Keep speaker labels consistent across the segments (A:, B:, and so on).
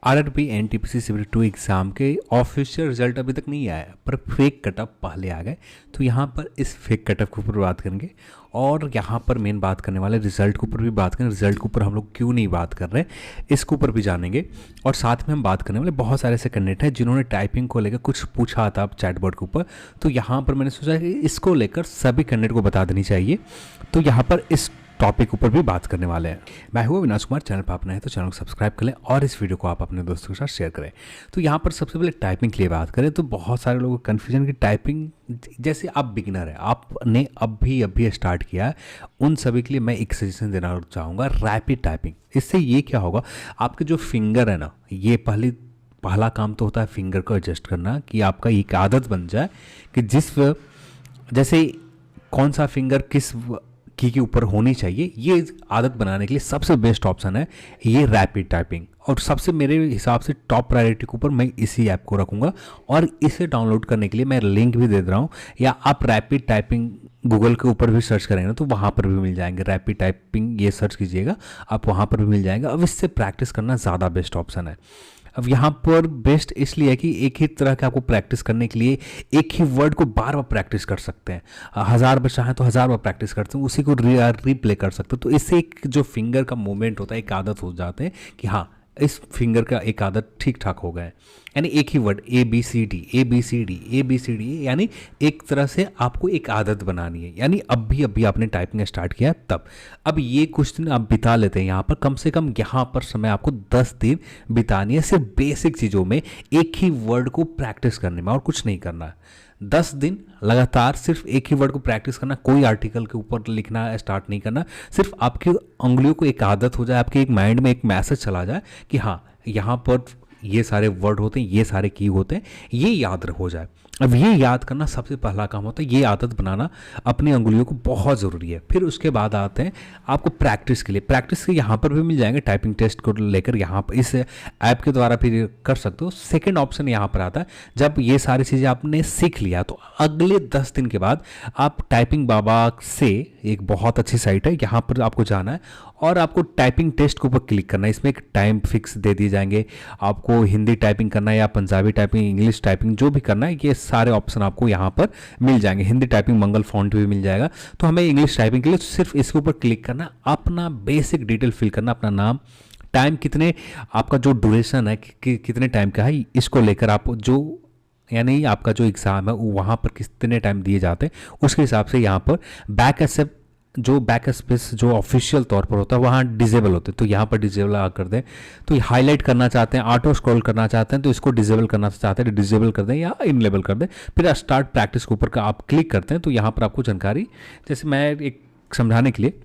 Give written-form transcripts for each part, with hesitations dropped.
A: RRB NTPC civil 2 exam के official result अभी तक नहीं आया, पर फेक कटअप पहले आ गए। तो यहाँ पर इस फेक कटअप के ऊपर बात करेंगे और यहाँ पर मेन बात करने वाले रिजल्ट के ऊपर भी बात करेंगे। रिजल्ट के ऊपर हम लोग क्यों नहीं बात कर रहे इसके ऊपर भी जानेंगे। और साथ में हम बात करने वाले बहुत सारे ऐसे कैंडिडेट हैं जिन्होंने टाइपिंग को लेकर कुछ पूछा था चैटबॉट के ऊपर। तो यहाँ पर मैंने सोचा कि इसको लेकर सभी कैंडिडेट को बता देनी चाहिए। तो यहाँ पर इस टॉपिक ऊपर भी बात करने वाले हैं। मैं हूँ अविनाश कुमार। चैनल पर आप नए हैं तो चैनल को सब्सक्राइब कर लें और इस वीडियो को आप अपने दोस्तों के साथ शेयर करें। तो यहाँ पर सबसे पहले टाइपिंग के लिए बात करें तो बहुत सारे लोगों को कन्फ्यूजन की टाइपिंग, जैसे आप बिगिनर है, आपने अभी स्टार्ट किया है, उन सभी के लिए मैं एक सजेशन देना चाहूँगा, रैपिड टाइपिंग। इससे ये क्या होगा, आपके जो फिंगर है ना, ये पहला काम तो होता है फिंगर को एडजस्ट करना, कि आपका एक आदत बन जाए कि जैसे कौन सा फिंगर किस की के ऊपर होनी चाहिए। ये आदत बनाने के लिए सबसे बेस्ट ऑप्शन है ये रैपिड टाइपिंग। और सबसे मेरे हिसाब से टॉप प्रायोरिटी के ऊपर मैं इसी ऐप को रखूँगा। और इसे डाउनलोड करने के लिए मैं लिंक भी दे रहा हूँ, या आप रैपिड टाइपिंग गूगल के ऊपर भी सर्च करेंगे ना तो वहाँ पर भी मिल जाएंगे। रैपिड टाइपिंग ये सर्च कीजिएगा, आप वहाँ पर भी मिल जाएगा। अब इससे प्रैक्टिस करना ज़्यादा बेस्ट ऑप्शन है। अब यहाँ पर बेस्ट इसलिए है कि एक ही तरह के आपको प्रैक्टिस करने के लिए एक ही वर्ड को बार बार प्रैक्टिस कर सकते हैं। 1000 बार चाहें तो 1000 बार प्रैक्टिस करते हैं, उसी को रिप्ले कर सकते हो। तो इससे एक जो फिंगर का मूवमेंट होता है, एक आदत हो जाते हैं कि हाँ इस फिंगर का एक आदत ठीक ठाक हो गए। यानी एक ही वर्ड ABCD, यानी एक तरह से आपको एक आदत बनानी है। यानी अभी आपने टाइपिंग स्टार्ट किया तब। अब ये कुछ दिन आप बिता लेते हैं यहाँ पर, कम से कम यहाँ पर समय आपको 10 दिन बितानी है सिर्फ बेसिक चीज़ों में, एक ही वर्ड को प्रैक्टिस करने में, और कुछ नहीं करना है। 10 दिन लगातार सिर्फ एक ही वर्ड को प्रैक्टिस करना, कोई आर्टिकल के ऊपर लिखना स्टार्ट नहीं करना। सिर्फ आपकी उंगलियों को एक आदत हो जाए, आपके एक माइंड में एक मैसेज चला जाए कि हाँ यहाँ पर ये सारे वर्ड होते हैं, ये सारे की होते हैं, ये याद हो जाए। अब ये याद करना सबसे पहला काम होता है, ये आदत बनाना अपनी उंगलियों को बहुत ज़रूरी है। फिर उसके बाद आते हैं आपको प्रैक्टिस के लिए। प्रैक्टिस के यहाँ पर भी मिल जाएंगे, टाइपिंग टेस्ट को लेकर यहाँ पर इस ऐप के द्वारा फिर कर सकते हो। सेकंड ऑप्शन यहाँ पर आता है, जब ये सारी चीज़ें आपने सीख लिया तो अगले 10 दिन के बाद आप टाइपिंग बाबा से, एक बहुत अच्छी साइट है, यहाँ पर आपको जाना है और आपको टाइपिंग टेस्ट के ऊपर क्लिक करना है। इसमें एक टाइम फिक्स दे दिए जाएंगे, आपको हिंदी टाइपिंग करना है या पंजाबी टाइपिंग, इंग्लिश टाइपिंग, जो भी करना है, ये सारे ऑप्शन आपको यहाँ पर मिल जाएंगे। हिंदी टाइपिंग मंगल फॉन्ट भी मिल जाएगा। तो हमें इंग्लिश टाइपिंग के लिए सिर्फ इसके ऊपर क्लिक करना, अपना बेसिक डिटेल फिल करना, अपना नाम, टाइम कितने, आपका जो ड्यूरेशन है कितने टाइम का है, इसको लेकर आप जो, यानी आपका जो एग्ज़ाम है वहाँ पर कितने टाइम दिए जाते हैं उसके हिसाब से यहाँ पर बैक स्पेस जो ऑफिशियल तौर पर होता है वहाँ डिजेबल होते हैं, तो यहाँ पर डिजेबल कर दें। तो हाईलाइट करना चाहते हैं, ऑटो स्क्रॉल करना चाहते हैं तो इसको डिजेबल करना चाहते हैं, डिजेबल कर दें या इनलेबल कर दें। फिर स्टार्ट प्रैक्टिस के ऊपर का आप क्लिक करते हैं तो यहाँ पर आपको जानकारी, जैसे मैं एक समझाने के लिए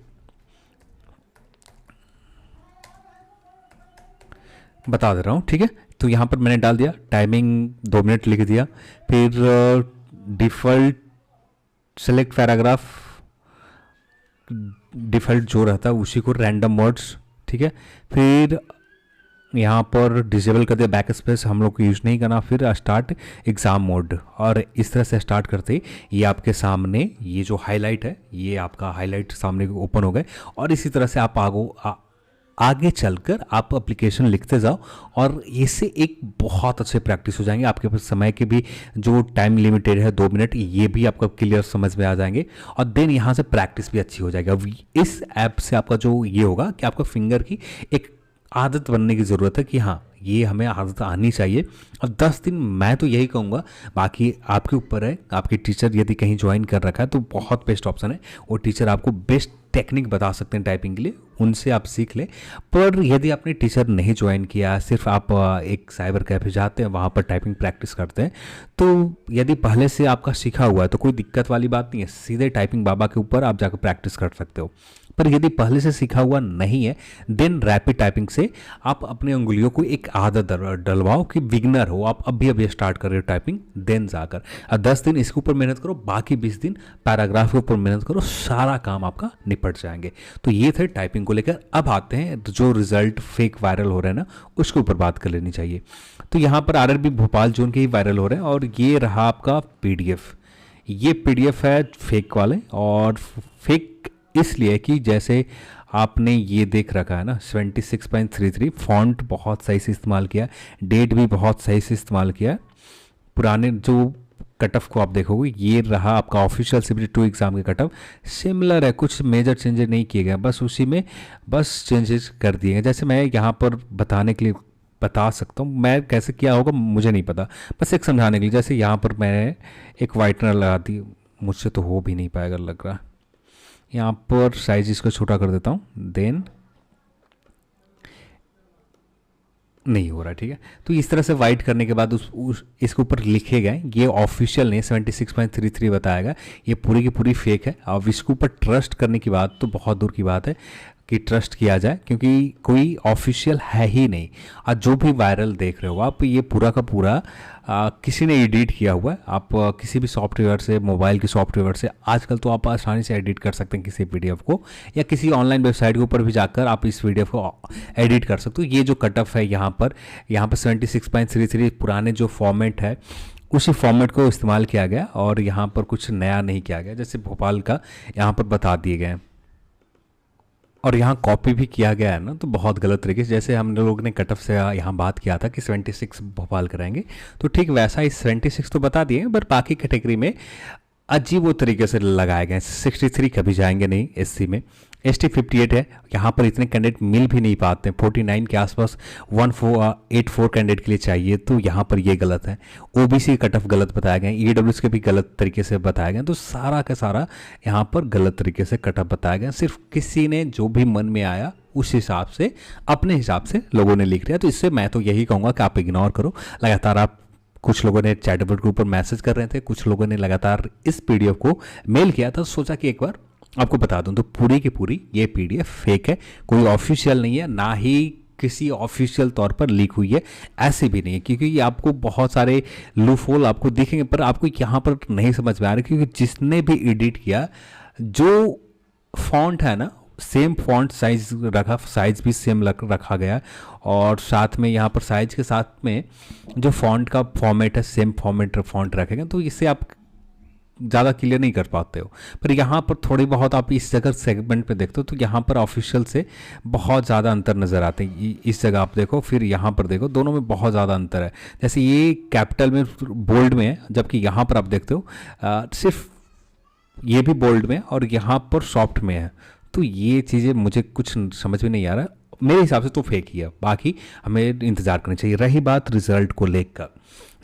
A: बता दे रहा हूँ, ठीक है। तो यहाँ पर मैंने डाल दिया टाइमिंग 2 मिनट लिख दिया, फिर डिफ़ॉल्ट सेलेक्ट पैराग्राफ, डिफ़ॉल्ट जो रहता है उसी को, रैंडम वर्ड्स, ठीक है। फिर यहाँ पर डिसेबल कर दिया, बैक स्पेस हम लोग को यूज़ नहीं करना। फिर स्टार्ट एग्ज़ाम मोड, और इस तरह से स्टार्ट करते ही ये आपके सामने ये जो हाईलाइट है, ये आपका हाईलाइट सामने ओपन हो गए। और इसी तरह से आप आगे चलकर आप एप्लीकेशन लिखते जाओ और इससे एक बहुत अच्छे प्रैक्टिस हो जाएंगे। आपके पास समय के भी जो टाइम लिमिटेड है 2 मिनट, ये भी आपका क्लियर समझ में आ जाएंगे और देन यहाँ से प्रैक्टिस भी अच्छी हो जाएगी। अब इस ऐप से आपका जो ये होगा कि आपका फिंगर की एक आदत बनने की ज़रूरत है कि हाँ ये हमें आदत आनी चाहिए। और 10 दिन मैं तो यही कहूँगा, बाकी आपके ऊपर है। आपके टीचर यदि कहीं ज्वाइन कर रखा है तो बहुत बेस्ट ऑप्शन है, वो टीचर आपको बेस्ट टेक्निक बता सकते हैं टाइपिंग के लिए, उनसे आप सीख लें। पर यदि आपने टीचर नहीं ज्वाइन किया, सिर्फ आप एक साइबर कैफे जाते हैं, वहाँ पर टाइपिंग प्रैक्टिस करते हैं, तो यदि पहले से आपका सीखा हुआ है तो कोई दिक्कत वाली बात नहीं है, सीधे टाइपिंग बाबा के ऊपर आप जाकर प्रैक्टिस कर सकते हो। पर यदि पहले से सीखा हुआ नहीं है, देन रैपिड टाइपिंग से आप अपने उंगलियों को एक आदत डलवाओ कि बिगनर हो, आप अभी स्टार्ट कर रहे हो टाइपिंग, देन जाकर 10 दिन इसके ऊपर मेहनत करो, बाकी 20 दिन पैराग्राफ के ऊपर मेहनत करो, सारा काम आपका निपट जाएंगे। तो ये थे टाइपिंग को लेकर। अब आते हैं जो रिजल्ट फेक वायरल हो रहे हैं ना, उसके ऊपर बात कर लेनी चाहिए। तो यहाँ पर आरआरबी भोपाल जोन के ही वायरल हो रहे हैं, और ये रहा आपका PDF। ये PDF है फेक वाले, और फेक इसलिए कि जैसे आपने ये देख रखा है ना 76.33, फॉन्ट बहुत सही से इस्तेमाल किया, डेट भी बहुत सही से इस्तेमाल किया। पुराने जो कट ऑफ को आप देखोगे, ये रहा आपका ऑफिशियल CBT 2 एग्ज़ाम के कट ऑफ, सिमिलर है, कुछ मेजर चेंजेस नहीं किए गए, बस उसी में बस चेंजेस कर दिए हैं। जैसे मैं यहाँ पर बताने के लिए बता सकता हूँ, मैं कैसे किया होगा मुझे नहीं पता, बस एक समझाने के लिए। जैसे यहाँ पर मैंने एक वाइटनर लगा दी, मुझसे तो हो भी नहीं पाएगा लग रहा। यहाँ पर साइज इसको छोटा कर देता हूँ, देन नहीं हो रहा, ठीक है। तो इस तरह से वाइट करने के बाद इसके ऊपर लिखे गए, ये ऑफिशियल नहीं 76.33 बताएगा, ये पूरी की पूरी फेक है। अब इसके ऊपर ट्रस्ट करने की बात तो बहुत दूर की बात है कि ट्रस्ट किया जाए, क्योंकि कोई ऑफिशियल है ही नहीं। और जो भी वायरल देख रहे हो आप, ये पूरा का पूरा किसी ने एडिट किया हुआ है। आप किसी भी सॉफ्टवेयर से, मोबाइल के सॉफ्टवेयर से आजकल तो आप आसानी से एडिट कर सकते हैं किसी PDF को, या किसी ऑनलाइन वेबसाइट के ऊपर भी जाकर आप इस PDF को एडिट कर सकते हो। ये जो कट ऑफ है यहाँ पर 76.33 पुराने जो फॉर्मेट है उसी फॉर्मेट को इस्तेमाल किया गया, और यहाँ पर कुछ नया नहीं किया गया, जैसे भोपाल का यहाँ पर बता दिए गए हैं। और यहाँ कॉपी भी किया गया है ना, तो बहुत गलत तरीके से। जैसे हम लोग ने कट ऑफ से यहाँ बात किया था कि 76 भोपाल कराएंगे, तो ठीक वैसा ही 76 तो बता दिए, पर बाकी कैटेगरी में अजीब वो तरीके से लगाए गए हैं। 63 कभी जाएंगे नहीं SC में। ST 58 है, यहाँ पर इतने कैंडिडेट मिल भी नहीं पाते हैं, 49 के आसपास 1484 कैंडिडेट के लिए चाहिए, तो यहाँ पर ये गलत है। OBC कट ऑफ गलत बताए गए, EWS के भी गलत तरीके से बताए गए, तो सारा का सारा यहाँ पर गलत तरीके से कट ऑफ बताया गया। सिर्फ किसी ने जो भी मन में आया उस हिसाब से, अपने हिसाब से लोगों ने लिख दिया। तो इससे मैं तो यही कहूँगा कि आप इग्नोर करो। लगातार आप, कुछ लोगों ने चैटबॉट के ऊपर मैसेज कर रहे थे, कुछ लोगों ने लगातार इस PDF को मेल किया था, सोचा कि एक बार आपको बता दूं। तो पूरी की पूरी ये PDF फेक है, कोई ऑफिशियल नहीं है, ना ही किसी ऑफिशियल तौर पर लीक हुई है, ऐसे भी नहीं है। क्योंकि ये आपको बहुत सारे लूपहोल आपको दिखेंगे, पर आपको यहाँ पर नहीं समझ में आ रहा, क्योंकि जिसने भी एडिट किया, जो फॉन्ट है ना सेम फॉन्ट साइज रखा, साइज भी सेम रखा गया, और साथ में यहाँ पर साइज के साथ में जो फॉन्ट का फॉर्मेट है सेम फॉर्मेट फॉन्ट रखेगा, तो इससे आप ज़्यादा क्लियर नहीं कर पाते हो। पर यहाँ पर थोड़ी बहुत आप इस जगह सेगमेंट पे देखते हो, तो यहाँ पर ऑफिशियल से बहुत ज़्यादा अंतर नज़र आते हैं। इस जगह आप देखो, फिर यहाँ पर देखो, दोनों में बहुत ज़्यादा अंतर है। जैसे ये कैपिटल में बोल्ड में है, जबकि यहाँ पर आप देखते हो सिर्फ ये भी बोल्ड में और यहाँ पर सॉफ्ट में है। तो ये चीज़ें मुझे कुछ समझ में नहीं आ रहा, मेरे हिसाब से तो फेक ही है। बाकी हमें इंतज़ार करनी चाहिए। रही बात रिजल्ट को लेकर,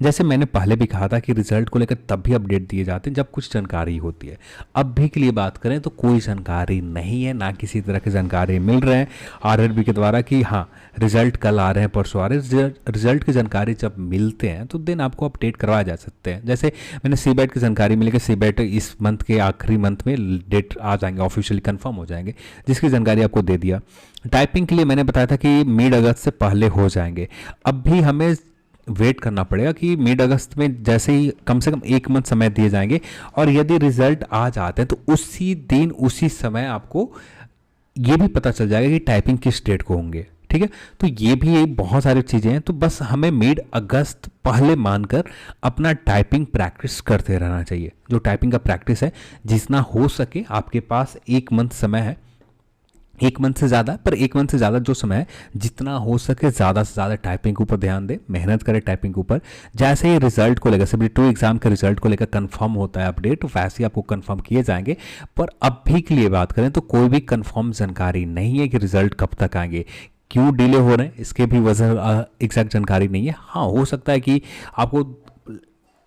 A: जैसे मैंने पहले भी कहा था कि रिजल्ट को लेकर तब भी अपडेट दिए जाते हैं जब कुछ जानकारी होती है। अब भी के लिए बात करें तो कोई जानकारी नहीं है, ना किसी तरह की जानकारी मिल रहे हैं RRB के द्वारा कि हाँ रिजल्ट कल आ रहे हैं, परसों आ रहे हैं। रिजल्ट की जानकारी जब मिलते हैं तो दिन आपको अपडेट करवाया जा सकते हैं। जैसे मैंने CBET की जानकारी मिली कि CBET इस मंथ के आखिरी मंथ में डेट आ जाएंगे, ऑफिशियली कंफर्म हो जाएंगे, जिसकी जानकारी आपको दे दिया। टाइपिंग के लिए मैंने बताया था कि मिड अगस्त से पहले हो जाएंगे। अब भी हमें वेट करना पड़ेगा कि मिड अगस्त में जैसे ही कम से कम 1 मंथ समय दिए जाएंगे, और यदि रिजल्ट आ जाते हैं तो उसी दिन उसी समय आपको ये भी पता चल जाएगा कि टाइपिंग किस डेट को होंगे। ठीक है, तो ये भी बहुत सारी चीज़ें हैं। तो बस हमें मिड अगस्त पहले मानकर अपना टाइपिंग प्रैक्टिस करते रहना चाहिए। जो टाइपिंग का प्रैक्टिस है, जितना हो सके आपके पास 1 मंथ समय है, 1 मंथ से ज़्यादा, पर 1 मंथ से ज़्यादा जो समय है, जितना हो सके ज़्यादा से ज़्यादा टाइपिंग के ऊपर ध्यान दें, मेहनत करें टाइपिंग के ऊपर। जैसे ही रिजल्ट को लेकर, CBT 2 एग्जाम के रिजल्ट को लेकर कंफर्म होता है अपडेट, वैसे ही आपको कंफर्म किए जाएंगे। पर अब भी के लिए बात करें तो कोई भी कंफर्म जानकारी नहीं है कि रिजल्ट कब तक आएंगे, क्यों डिले हो रहे हैं, इसके भी वजह एग्जैक्ट जानकारी नहीं है। हाँ, हो सकता है कि आपको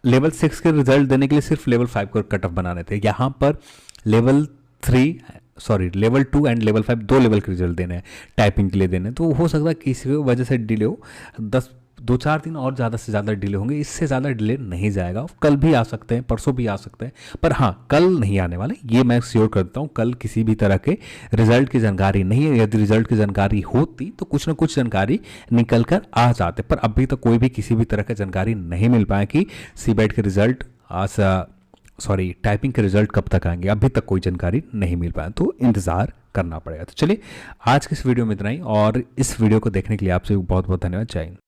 A: लेवल 6 के रिजल्ट देने के लिए सिर्फ लेवल 5 को कट ऑफ बनाने थे, यहाँ पर लेवल 2 एंड लेवल 5 2 लेवल के रिजल्ट देने हैं, टाइपिंग के लिए देने हैं। तो हो सकता है किसी वजह से डिले हो, 2-4 दिन और ज़्यादा से ज़्यादा डिले होंगे, इससे ज़्यादा डिले नहीं जाएगा। कल भी आ सकते हैं, परसों भी आ सकते हैं, पर हाँ कल नहीं आने वाले, ये मैं श्योर करता हूँ। कल किसी भी तरह के रिजल्ट की जानकारी नहीं है। यदि रिजल्ट की जानकारी होती तो कुछ ना कुछ जानकारी निकल कर आ जाते, पर अभी तक कोई भी किसी भी तरह की जानकारी नहीं मिल पाया कि CBET के रिजल्ट टाइपिंग के रिजल्ट कब तक आएंगे। अभी तक कोई जानकारी नहीं मिल पाया, तो इंतज़ार करना पड़ेगा। तो चलिए आज के इस वीडियो में इतना ही, और इस वीडियो को देखने के लिए आपसे बहुत बहुत धन्यवाद। जय हिंद।